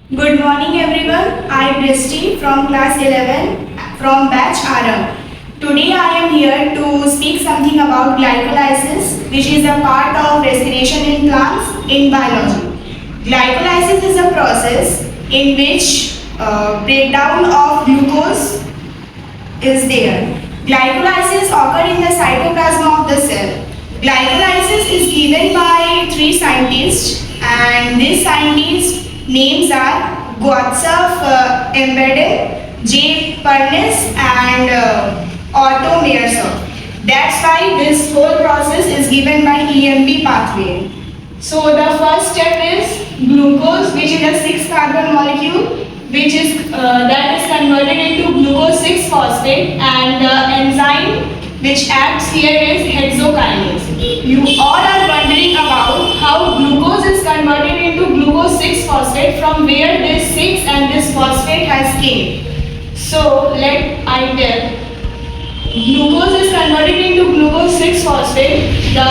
Good morning everyone. I am Drishti from class 11 from batch Aram. Today I am here to speak something about glycolysis, which is a part of respiration in plants in biology. Glycolysis is a process in which breakdown of glucose is there. Glycolysis occurs in the cytoplasm of the cell. Glycolysis is given by three scientists, and these scientists' names are Gustav Embeden, J. Pernis, and Otto Meyersov. That's why this whole process is given by EMP pathway. So the first step is glucose, which is a 6-carbon molecule, which is that is converted into glucose 6-phosphate, and the enzyme which acts here is hexokinase. You all are wondering about how glucose is converted into glucose 6-phosphate, from where this 6 and this phosphate has came. So let I tell. Glucose is converted into glucose 6-phosphate. The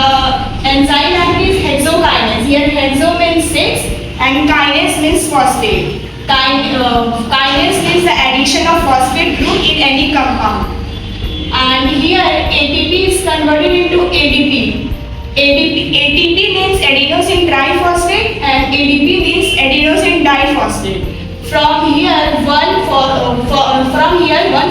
enzyme act is hexokinase. Here hexo means 6 and kinase means phosphate. Kinase means the addition of phosphate group in any compound. And here ATP is converted into ADP. ATP means adenosine triphosphate and ADP means adenosine diphosphate. From here one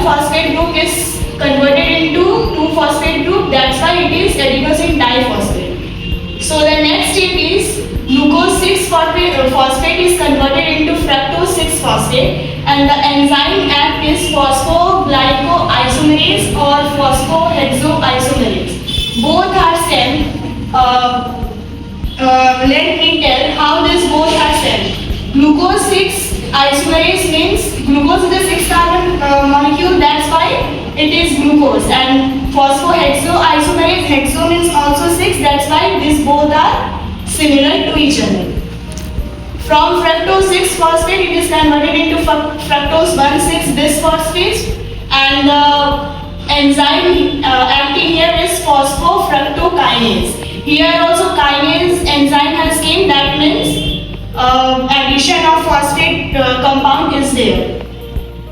phosphate group is converted into 2-phosphate group. That's why it is adenosine diphosphate. So the next step is glucose 6-phosphate is converted into fructose 6-phosphate, and the enzyme act is phosphoglycoisomerase or phosphohexoisomerase. Both are same. Let me tell how these both are same. Glucose 6-isomerase means glucose is a 6-carbon molecule, that's why it is glucose, and phosphohexoisomerase, hexo means also 6, that's why these both are similar to each other. From fructose 6-phosphate it is converted into fructose 1,6-bisphosphate, and the enzyme acting here is phosphofructokinase. Here also kinase enzyme has came, that means addition of phosphate compound is there.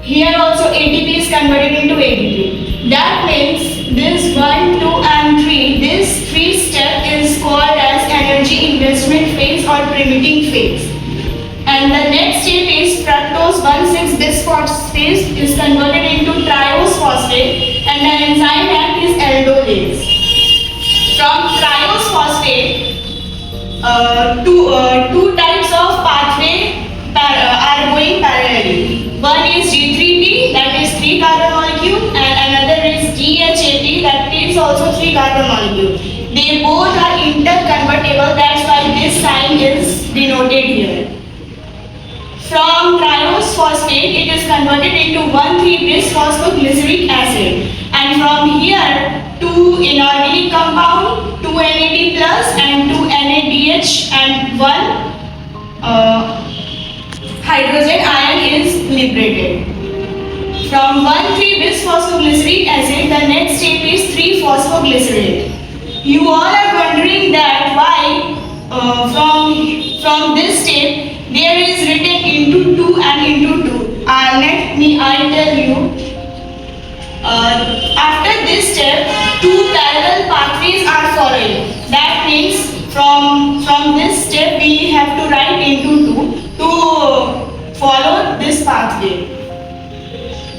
Here also ATP is converted into ADP. That means this 1, 2 and 3, this 3 step is called as energy investment phase or permitting phase. And the next step is fructose 1,6-bisphosphate is converted into triose phosphate, and the enzyme act is aldolase. From triose phosphate, two types of pathway are going parallelly. One is G3P, that is 3-carbon molecule, and another is GHAP, that is also 3-carbon molecule. They both are interconvertible, that's why this sign is denoted here. From triose phosphate, it is converted into 1,3-bisphosphoglyceric acid, and from here 2 inorganic compound, 2 NAD plus and 2 NADH and 1 hydrogen ion is liberated. From 1,3-bisphosphoglyceric acid, the next step is 3-phosphoglycerate. You all are wondering that why from this step there is written into 2 and into 2. Let me tell you. After this step, 2 parallel pathways are following. That means from this step we have to write into 2 to follow this pathway.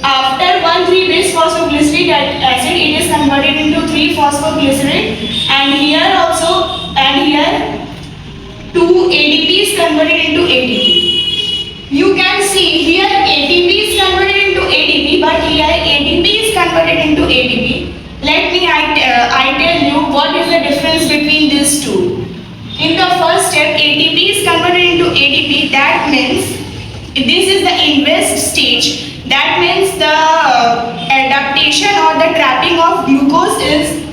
After 1,3-bisphosphoglyceric acid, it is converted into 3-phosphoglycerate, and here 2 ADP is converted into ATP. You can see here ATP is converted into ADP, but here ADP is converted into ATP. Let me I tell you what is the difference between these two. In the first step, ATP is converted into ADP. That means this is the invest stage. That means the adaptation or the trapping of glucose is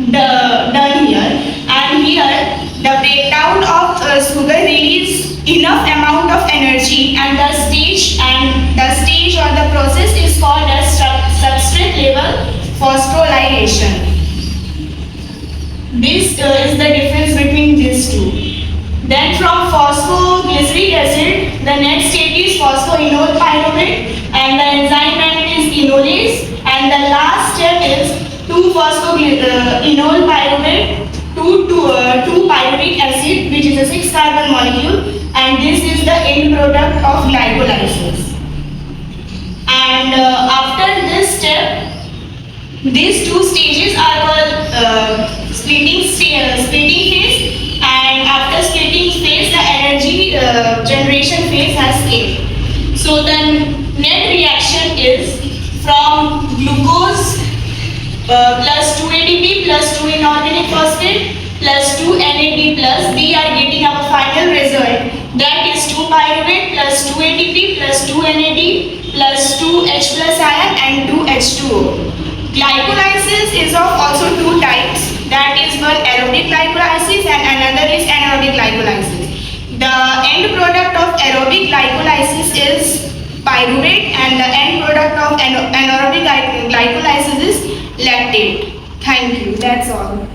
done here, and here the breakdown of sugar release enough amount of energy, and the stage or the process is called as substrate level phosphorylation. This is the difference between these two. Then from phosphoglyceric acid, the next stage is is phosphoenol pyruvate, and the enzyme name is enolase, and the last step is 2-phosphoenol pyruvate, 2-pyruvic acid, which is a 6-carbon molecule, and this is the end product of glycolysis. And after this step, these two stages are called splitting phase, and after splitting phase, the energy generation phase has came. So the net reaction is from glucose plus 2 ADP plus 2 inorganic phosphate plus 2 NAD plus, we are getting our final result, that is 2 pyruvate plus 2 ADP plus 2 NAD plus 2 H plus ion and 2 H2O. Glycolysis is of also two types, that is one aerobic glycolysis and another is anaerobic glycolysis. The end product of aerobic glycolysis is pyruvate and the end product of anaerobic glycolysis is lactate. Thank you. That's all.